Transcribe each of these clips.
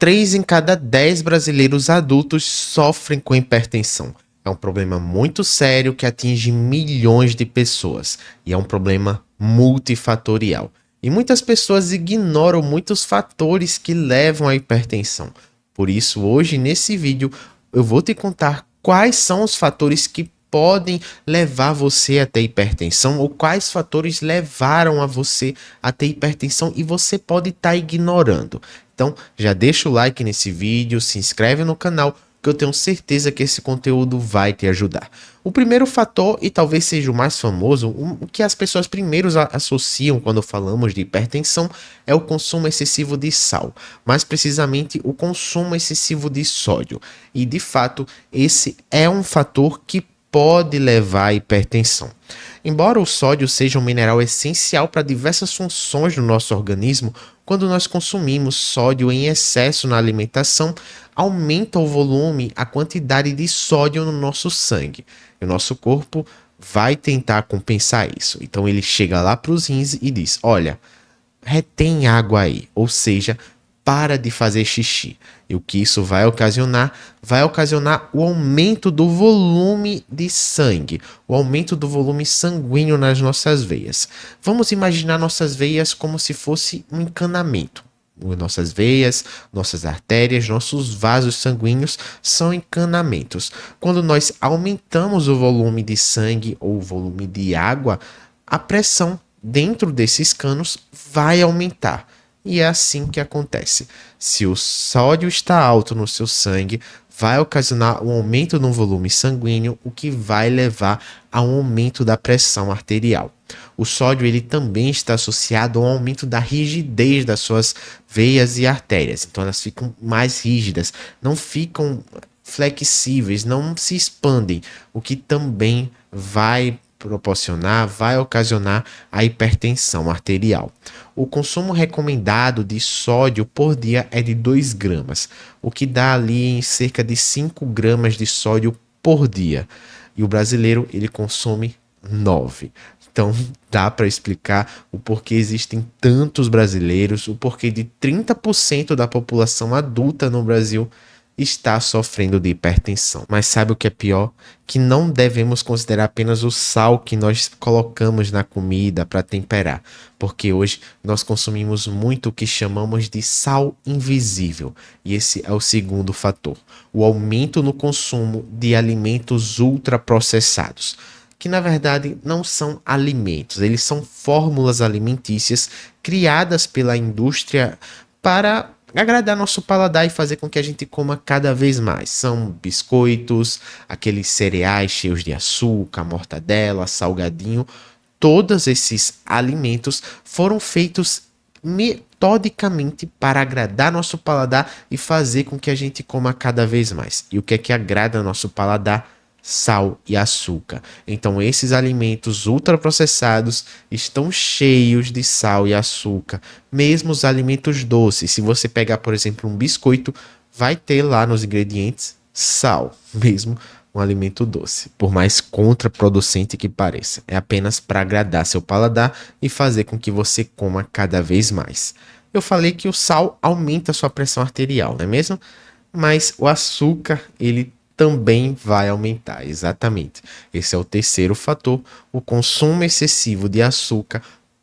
3 em cada 10 brasileiros adultos sofrem com hipertensão. É um problema muito sério que atinge milhões de pessoas e é um problema multifatorial. E muitas pessoas ignoram muitos fatores que levam à hipertensão. Por isso, hoje nesse vídeo, eu vou te contar quais são os fatores que podem levar você a ter hipertensão ou quais fatores levaram a você a ter hipertensão e você pode estar ignorando. Então, já deixa o like nesse vídeo, se inscreve no canal, que eu tenho certeza que esse conteúdo vai te ajudar. O primeiro fator, e talvez seja o mais famoso, o que as pessoas primeiro associam quando falamos de hipertensão, é o consumo excessivo de sal, mais precisamente o consumo excessivo de sódio. E de fato, esse é um fator que pode levar à hipertensão. Embora o sódio seja um mineral essencial para diversas funções do nosso organismo, quando nós consumimos sódio em excesso na alimentação, aumenta o volume, a quantidade de sódio no nosso sangue. E o nosso corpo vai tentar compensar isso. Então ele chega lá para os rins e diz: olha, retém água aí, ou seja, para de fazer xixi. E o que isso vai ocasionar? Vai ocasionar o aumento do volume de sangue, o aumento do volume sanguíneo nas nossas veias. Vamos imaginar nossas veias como se fosse um encanamento. Nossas veias, nossas artérias, nossos vasos sanguíneos são encanamentos. Quando nós aumentamos o volume de sangue ou o volume de água, a pressão dentro desses canos vai aumentar. E é assim que acontece. Se o sódio está alto no seu sangue, vai ocasionar um aumento no volume sanguíneo, o que vai levar a um aumento da pressão arterial. O sódio ele também está associado a um aumento da rigidez das suas veias e artérias. Então elas ficam mais rígidas, não ficam flexíveis, não se expandem, o que também vai ocasionar a hipertensão arterial. O consumo recomendado de sódio por dia é de 2 gramas, o que dá ali em cerca de 5 gramas de sódio por dia. E o brasileiro ele consome 9. Então dá para explicar o porquê existem tantos brasileiros, o porquê de 30% da população adulta no Brasil está sofrendo de hipertensão. Mas sabe o que é pior? Que não devemos considerar apenas o sal que nós colocamos na comida para temperar, porque hoje nós consumimos muito o que chamamos de sal invisível, e esse é o segundo fator, o aumento no consumo de alimentos ultraprocessados, que na verdade não são alimentos, eles são fórmulas alimentícias criadas pela indústria para agradar nosso paladar e fazer com que a gente coma cada vez mais. São biscoitos, aqueles cereais cheios de açúcar, mortadela, salgadinho. Todos esses alimentos foram feitos metodicamente para agradar nosso paladar e fazer com que a gente coma cada vez mais. E o que é que agrada nosso paladar? Sal e açúcar. Então esses alimentos ultraprocessados estão cheios de sal e açúcar. Mesmo os alimentos doces, se você pegar, por exemplo, um biscoito, vai ter lá nos ingredientes sal, mesmo um alimento doce, por mais contraproducente que pareça. É apenas para agradar seu paladar e fazer com que você coma cada vez mais. Eu falei que o sal aumenta a sua pressão arterial, não é mesmo? Mas o açúcar, ele também vai aumentar, exatamente. Esse é o terceiro fator. O consumo excessivo de açúcar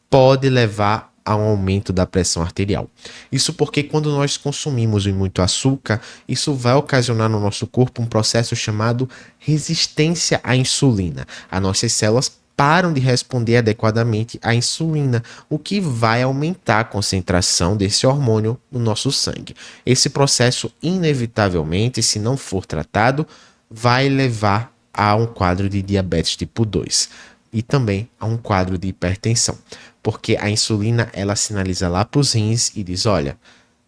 pode levar a um aumento da pressão arterial. Isso porque quando nós consumimos muito açúcar, isso vai ocasionar no nosso corpo um processo chamado resistência à insulina. As nossas células param de responder adequadamente à insulina, o que vai aumentar a concentração desse hormônio no nosso sangue. Esse processo, inevitavelmente, se não for tratado, vai levar a um quadro de diabetes tipo 2 e também a um quadro de hipertensão, porque a insulina ela sinaliza lá para os rins e diz: olha,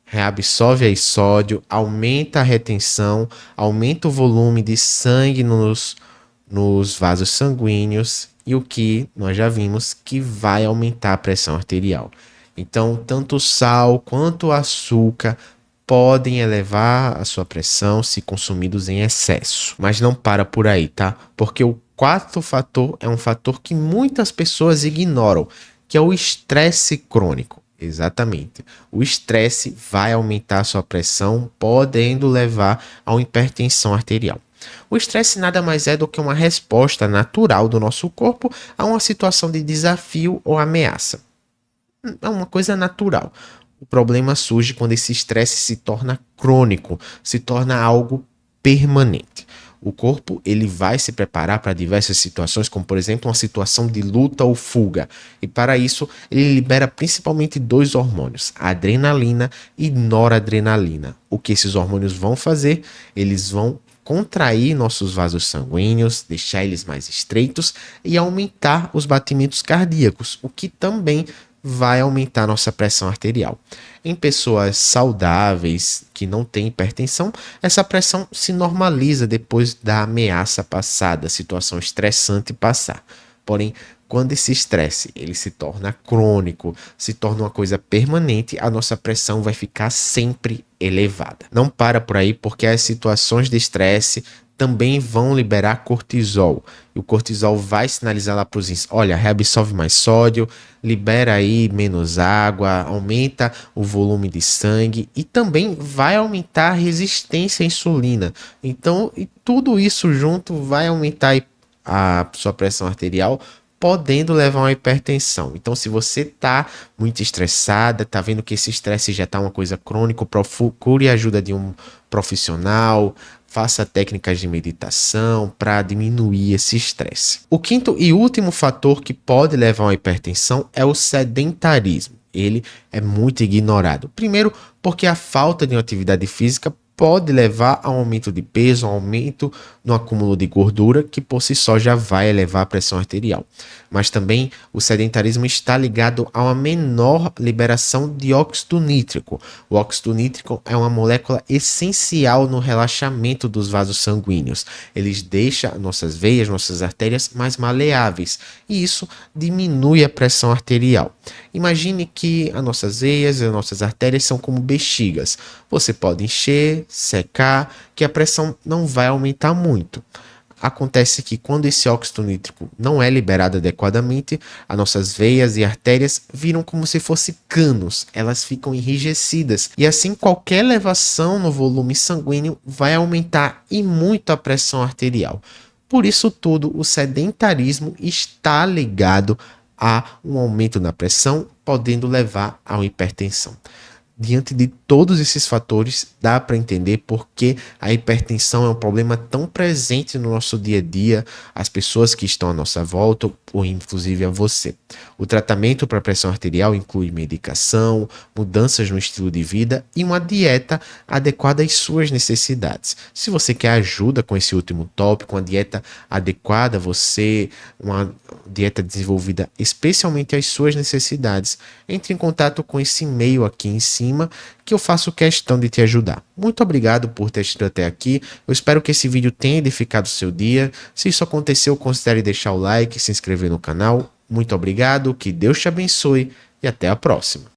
reabsorve aí sódio, aumenta a retenção, aumenta o volume de sangue nos vasos sanguíneos, e o que nós já vimos que vai aumentar a pressão arterial. Então, tanto o sal quanto o açúcar podem elevar a sua pressão se consumidos em excesso. Mas não para por aí, tá? Porque o quarto fator é um fator que muitas pessoas ignoram, que é o estresse crônico. Exatamente. O estresse vai aumentar a sua pressão, podendo levar a uma hipertensão arterial. O estresse nada mais é do que uma resposta natural do nosso corpo a uma situação de desafio ou ameaça. É uma coisa natural. O problema surge quando esse estresse se torna crônico, se torna algo permanente. O corpo ele vai se preparar para diversas situações, como por exemplo uma situação de luta ou fuga. E para isso ele libera principalmente dois hormônios, a adrenalina e noradrenalina. O que esses hormônios vão fazer? Eles vão contrair nossos vasos sanguíneos, deixar eles mais estreitos e aumentar os batimentos cardíacos, o que também vai aumentar nossa pressão arterial. Em pessoas saudáveis que não têm hipertensão, essa pressão se normaliza depois da ameaça passada, situação estressante passar. Porém, quando esse estresse ele se torna crônico, se torna uma coisa permanente, a nossa pressão vai ficar sempre elevada. Não para por aí, porque as situações de estresse também vão liberar cortisol. E o cortisol vai sinalizar lá para os rins, olha, reabsorve mais sódio, libera aí menos água, aumenta o volume de sangue e também vai aumentar a resistência à insulina. Então, e tudo isso junto vai aumentar a sua pressão arterial, podendo levar a uma hipertensão. Então, se você está muito estressada, está vendo que esse estresse já está uma coisa crônica, procure a ajuda de um profissional, faça técnicas de meditação para diminuir esse estresse. O quinto e último fator que pode levar a uma hipertensão é o sedentarismo. Ele é muito ignorado. Primeiro, porque a falta de uma atividade física pode levar a um aumento de peso, um aumento no acúmulo de gordura, que por si só já vai elevar a pressão arterial. Mas também o sedentarismo está ligado a uma menor liberação de óxido nítrico. O óxido nítrico é uma molécula essencial no relaxamento dos vasos sanguíneos. Ele deixa nossas veias, nossas artérias mais maleáveis e isso diminui a pressão arterial. Imagine que as nossas veias e as nossas artérias são como bexigas. Você pode encher, secar, que a pressão não vai aumentar muito. Acontece que quando esse óxido nítrico não é liberado adequadamente, as nossas veias e artérias viram como se fossem canos, elas ficam enrijecidas e assim qualquer elevação no volume sanguíneo vai aumentar e muito a pressão arterial. Por isso tudo, o sedentarismo está ligado a um aumento na pressão, podendo levar a uma hipertensão. Diante de todos esses fatores, dá para entender por que a hipertensão é um problema tão presente no nosso dia a dia, as pessoas que estão à nossa volta, ou inclusive a você. O tratamento para a pressão arterial inclui medicação, mudanças no estilo de vida e uma dieta adequada às suas necessidades. Se você quer ajuda com esse último tópico, uma dieta adequada a você, uma dieta desenvolvida especialmente às suas necessidades, entre em contato com esse e-mail aqui em cima, que eu faço questão de te ajudar. Muito obrigado por ter assistido até aqui. Eu espero que esse vídeo tenha edificado o seu dia. Se isso aconteceu, considere deixar o like e se inscrever no canal. Muito obrigado, que Deus te abençoe e até a próxima.